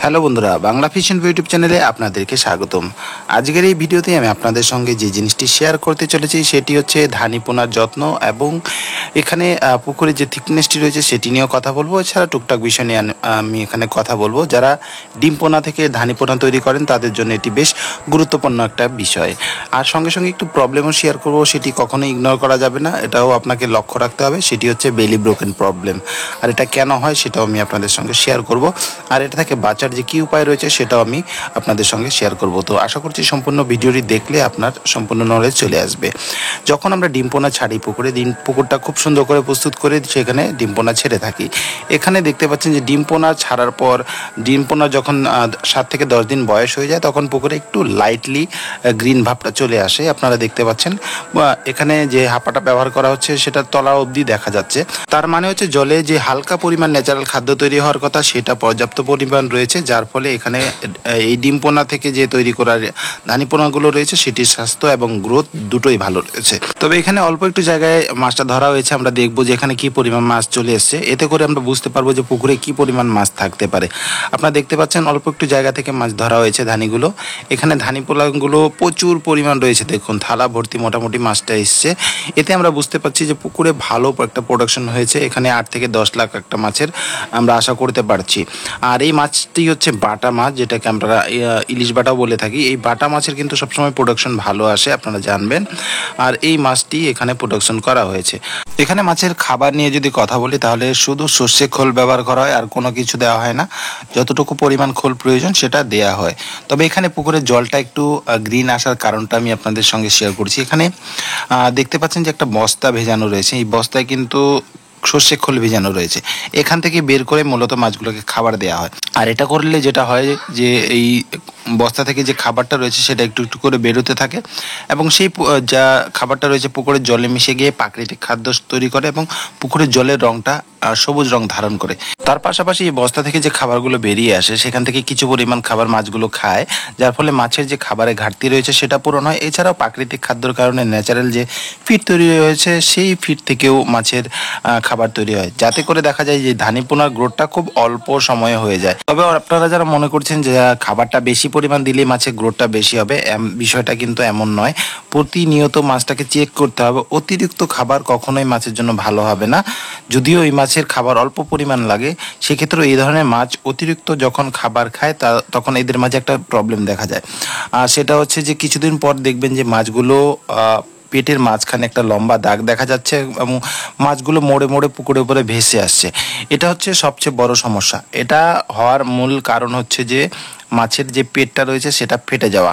Hello বন্ধুরা, Bangla fission YouTube চ্যানেলে আপনাদেরকে স্বাগতম। আজকের এই ভিডিওতে আমি আপনাদের সঙ্গে যে জিনিসটি শেয়ার করতে চলেছি সেটি হচ্ছে ধানি পোনার যত্ন এবং এখানে পুকুরে যে থিকনেসটি রয়েছে সেটি নিয়েও কথা বলবো। এছাড়া টুকটাক বিষয় নিয়ে আমি এখানে কথা বলবো। যারা ডিম পোনা থেকে ধানি পোনা তৈরি করেন তাদের জন্য এটি বেশ গুরুত্বপূর্ণ একটা বিষয়। আর সঙ্গে সঙ্গে একটু প্রবলেমও শেয়ার করবো, সেটি কখনোই ইগনোর করা যাবে না, এটাও আপনাকে লক্ষ্য রাখতে হবে। সেটি হচ্ছে বেলি ব্রোকেন প্রবলেম। আর এটা কেন হয় সেটাও আমি আপনাদের সঙ্গে শেয়ার করব। আর এটা থেকে বাঁচার যে কী উপায় রয়েছে সেটাও আমি আপনাদের সঙ্গে শেয়ার করব। তো আশা করছি সম্পূর্ণ ভিডিওটি দেখলে আপনার সম্পূর্ণ নলেজ চলে আসবে। যখন আমরা ডিম পোনা ছাড়ি পুকুরে, পুকুরটা খুব সুন্দর করে প্রস্তুত করে সেখানে ডিম পোনা ছেড়ে থাকি। এখানে দেখতে পাচ্ছেন যে ডিম পোনা ছাড়ার পর ডিম পোনা যখন 7 থেকে 10 দিন বয়স হয়ে যায় তখন পুকুরে একটু লাইটলি গ্রিন ভাবটা চলে আসে। আপনারা দেখতে পাচ্ছেন এখানে যে হাঁপাটা ব্যবহার করা হচ্ছে সেটা তলা অবধি দেখা যাচ্ছে। তার মানে হচ্ছে জলে যে হালকা পরিমাণ ন্যাচারাল খাদ্য তৈরি হওয়ার কথা সেটা পর্যাপ্ত পরিমাণ রয়েছে, যার ফলে এখানে এই ডিম পোনা থেকে যে তৈরি করা ধানি পোনাগুলো রয়েছে সেটির স্বাস্থ্য এবং গ্রোথ দুটোই ভালো রয়েছে। তবে এখানে অল্প একটু জায়গায় মাছটা ধরা হয়েছে, আমরা দেখবো যে এখানে কি পরিমাণ মাছ চলে এসছে। এতে করে আমরা বুঝতে পারবো যে পুকুরে কি পরিমাণ মাছ থাকতে পারে। আপনারা দেখতে পাচ্ছেন অল্প একটু জায়গা থেকে মাছ ধরা হয়েছে ধানিগুলো। এখানে ধানি পোনাগুলো প্রচুর পরিমাণ রয়েছে, দেখুন থালা ভর্তি মোটামুটি মাছটা এসছে। এতে আমরা বুঝতে পারছি যে পুকুরে ভালো একটা প্রোডাকশন হয়েছে। এখানে 8 থেকে 10 লাখ একটা মাছের আমরা আশা করতে পারছি। আর এই মাছটি হচ্ছে বাটা মাছ, যেটাকে আমরা ইলিশ বাটাও বলে থাকি। এই বাটা মাছের কিন্তু সবসময় প্রোডাকশন ভালো আসে, আপনারা জানবেন। আর এই মাছটি এখানে প্রোডাকশন করা হয়েছে। এখানে মাছের খাবার নিয়ে যদি কথা বলি তাহলে শুধু সর্ষে খোল ব্যবহার করা হয়, আর কোনো কিছু দেওয়া হয় না। যতটুকু পরিমাণ খোল প্রয়োজন সেটা দেয়া হয়। তবে এখানে পুকুরের জলটা একটু গ্রিন আসার কারণটা আমি আপনাদের সঙ্গে শেয়ার করছি। এখানে দেখতে পাচ্ছেন যে একটা বস্তা ভেজানো রয়েছে, এই বস্তায় কিন্তু সর্ষে খোল ভেজানো রয়েছে। এখান থেকে বের করে মূলত মাছগুলোকে খাবার দেওয়া হয়। আর এটা করলে যেটা হয় যে এই বস্তা থেকে যে খাবারটা রয়েছে সেটা একটু একটু করে বেরোতে থাকে এবং সেই যা খাবারটা রয়েছে পুকুরের জলে মিশে গিয়ে প্রাকৃতিক খাদ্য তৈরি করে এবং পুকুরের জলের রংটা সবুজ রং ধারণ করে। তার পাশাপাশি এই বস্তা থেকে যে খাবারগুলো বেরিয়ে আসে সেখান থেকে কিছু পরিমাণ খাবার মাছগুলো খায়, যার ফলে মাছের যে খাবারের ঘাটতি রয়েছে সেটা পূরণ হয়। এছাড়াও প্রাকৃতিক খাদ্যর কারণে ন্যাচারাল যে ফিড তৈরি হয়েছে সেই ফিড থেকেও মাছের খাবার তৈরি হয়, যাতে করে দেখা যায় যে ধানি পোনার গ্রোথটা খুব অল্প সময়ে হয়ে যায়। তবে আপনারা যারা মনে করছেন যে খাবারটা বেশি পরিমাণ দিলে মাছের গ্রোথটা বেশি হবে, বিষয়টা কিন্তু এমন নয়। প্রতিনিয়ত মাছটাকে চেক করতে হবে। অতিরিক্ত খাবার কখনোই মাছের জন্য ভালো হবে না। যদিও এই মাছের খাবার অল্প পরিমাণ লাগে, সেক্ষেত্রে এই ধরনের মাছ অতিরিক্ত যখন খাবার খায় তখন এদের মাঝে একটা প্রবলেম দেখা যায়। আর সেটা হচ্ছে যে কিছুদিন পর দেখবেন যে মাছগুলো পেটের মাঝখানে একটা লম্বা দাগ দেখা যাচ্ছে এবং মাছগুলো মোড়ে মোড়ে পুকুরের উপরে ভেসে আসছে। এটা হচ্ছে সবচেয়ে বড় সমস্যা। এটা হওয়ার মূল কারণ হচ্ছে যে মাছের যে পেটটা রয়েছে সেটা ফেটে যাওয়া।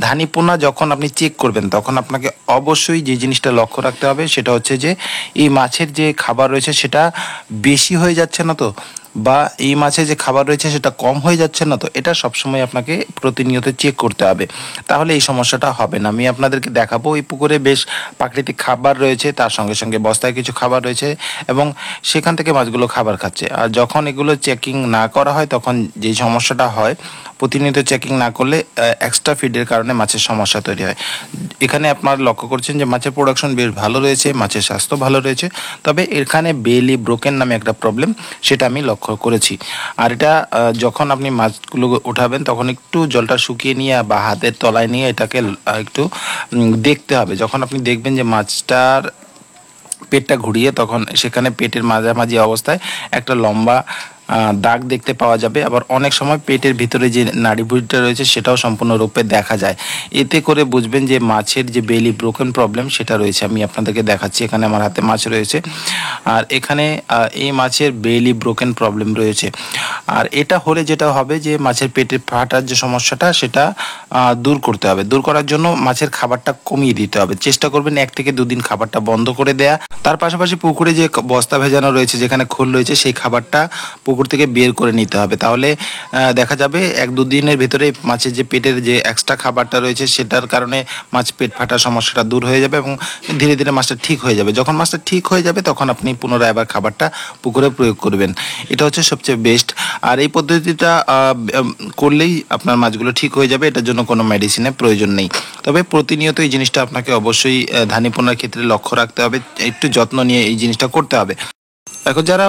ধানি পোনা যখন আপনি চেক করবেন তখন আপনাকে অবশ্যই যে জিনিসটা লক্ষ্য রাখতে হবে সেটা হচ্ছে যে এই মাছের যে খাবার রয়েছে সেটা বেশি হয়ে যাচ্ছে না তো, বা এই মাছে যে খাবার রয়েছে সেটা কম হয়ে যাচ্ছে না তো। এটা সবসময় আপনাকে প্রতিনিয়ত চেক করতে হবে, তাহলে এই সমস্যাটা হবে না। আমি আপনাদেরকে দেখাবো এই পুকুরে বেশ প্রাকৃতিক খাবার রয়েছে, তার সঙ্গে সঙ্গে বস্তায় কিছু খাবার রয়েছে এবং সেখান থেকে মাছগুলো খাবার খাচ্ছে। আর যখন এগুলো চেকিং না করা হয় তখন যে সমস্যাটা হয়, প্রতিনিয়ত চেকিং না করলে এক্সট্রা ফিডের কারণে মাছের সমস্যা তৈরি হয়। এখানে আপনারা লক্ষ্য করছেন যে মাছের প্রোডাকশন বেশ ভালো রয়েছে, মাছের স্বাস্থ্য ভালো রয়েছে। তবে এখানে বেলি ব্রোকেন নামে একটা প্রবলেম, সেটা আমি লক্ষ্য করেছি। আর এটা যখন আপনি মাছগুলো উঠাবেন তখন একটু জলটা শুকিয়ে নিয়ে বা হাতের তলায় নিয়ে এটাকে একটু দেখতে হবে। যখন আপনি দেখবেন যে মাছটার পেটটা ঘুরিয়ে, তখন সেখানে পেটের মাঝামাঝি অবস্থায় একটা লম্বা দাগ দেখতে পাওয়া যাবে। আবার অনেক সময় পেটের ভিতরে যে নাড়িভুঁড়িটা রয়েছে সেটাও সম্পূর্ণরূপে দেখা যায়। এতে করে বুঝবেন যে মাছের যে বেলি ব্রোকেন প্রবলেম সেটা রয়েছে। আমি আপনাদেরকে দেখাচ্ছি, এখানে আমার হাতে মাছ রয়েছে আর এখানে এই মাছের বেলি ব্রোকেন প্রবলেম রয়েছে। আর এটা হলে যেটা হবে যে মাছের পেটের ফাটার যে সমস্যাটা সেটা দূর করতে হবে। দূর করার জন্য মাছের খাবারটা কমিয়ে দিতে হবে। চেষ্টা করবেন 1 থেকে 2 দিন খাবারটা বন্ধ করে দেয়া। তার পাশাপাশি পুকুরে যে বস্তা ভেজানো রয়েছে, যেখানে খোল রয়েছে, সেই খাবারটা পুকুর থেকে বের করে নিতে হবে। তাহলে দেখা যাবে 1-2 দিনের ভিতরে মাছের যে পেটের যে এক্সট্রা খাবারটা রয়েছে সেটার কারণে মাছ পেট ফাটার সমস্যাটা দূর হয়ে যাবে এবং ধীরে ধীরে মাছটা ঠিক হয়ে যাবে। যখন মাছটা ঠিক হয়ে যাবে তখন আপনি পুনরায় আবার খাবারটা পুকুরে প্রয়োগ করবেন। এটা হচ্ছে সবচেয়ে বেস্ট। আর এই পদ্ধতিটা করলেই আপনার মাছগুলো ঠিক হয়ে যাবে। এটার জন্য কোনো মেডিসিনের প্রয়োজন নেই। তবে প্রতিনিয়ত এই জিনিসটা আপনাকে অবশ্যই ধানি পোনার ক্ষেত্রে লক্ষ্য রাখতে হবে, একটু যত্ন নিয়ে এই জিনিসটা করতে হবে। এখন যারা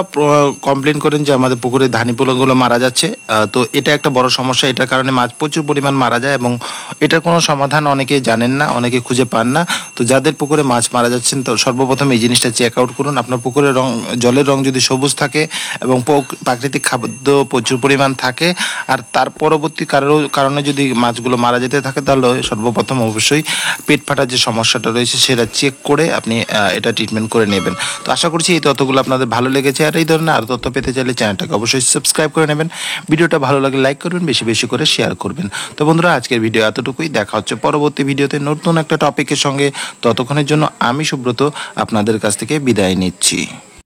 কমপ্লেন করেন যে আমাদের পুকুরে ধানি পোনাগুলো মারা যাচ্ছে, তো এটা একটা বড় সমস্যা। এটার কারণে মাছ প্রচুর পরিমাণ মারা যায় এবং এটার কোনো সমাধান অনেকে জানেন না, অনেকে খুঁজে পান না। তো যাদের পুকুরে মাছ মারা যাচ্ছেন, তো সর্বপ্রথম এই জিনিসটা চেক আউট করুন। আপনার পুকুরের রং, জলের রং যদি সবুজ থাকে এবং প্রাকৃতিক খাদ্য প্রচুর পরিমাণ থাকে, আর তার পরবর্তী কারণে যদি মাছগুলো মারা যেতে থাকে, তাহলে সর্বপ্রথম অবশ্যই পেট ফাটার যে সমস্যাটা রয়েছে সেটা চেক করে আপনি এটা ট্রিটমেন্ট করে নেবেন। তো আশা করছি এই তথ্যগুলো আপনাদের ভালো লেগেছে, আর এই ধরনের আরও তথ্য পেতে চাইলে চ্যানেলটাকে অবশ্যই সাবস্ক্রাইব করে নেবেন। ভিডিওটা ভালো লাগলে লাইক করবেন, বেশি বেশি করে শেয়ার করবেন। তো বন্ধুরা, আজকের ভিডিও এতটুকুই। দেখা হচ্ছে পরবর্তী ভিডিওতে নতুন একটা টপিকের সঙ্গে। ততক্ষণের জন্য আমি সুব্রত আপনাদের কাছ থেকে বিদায় নিচ্ছি।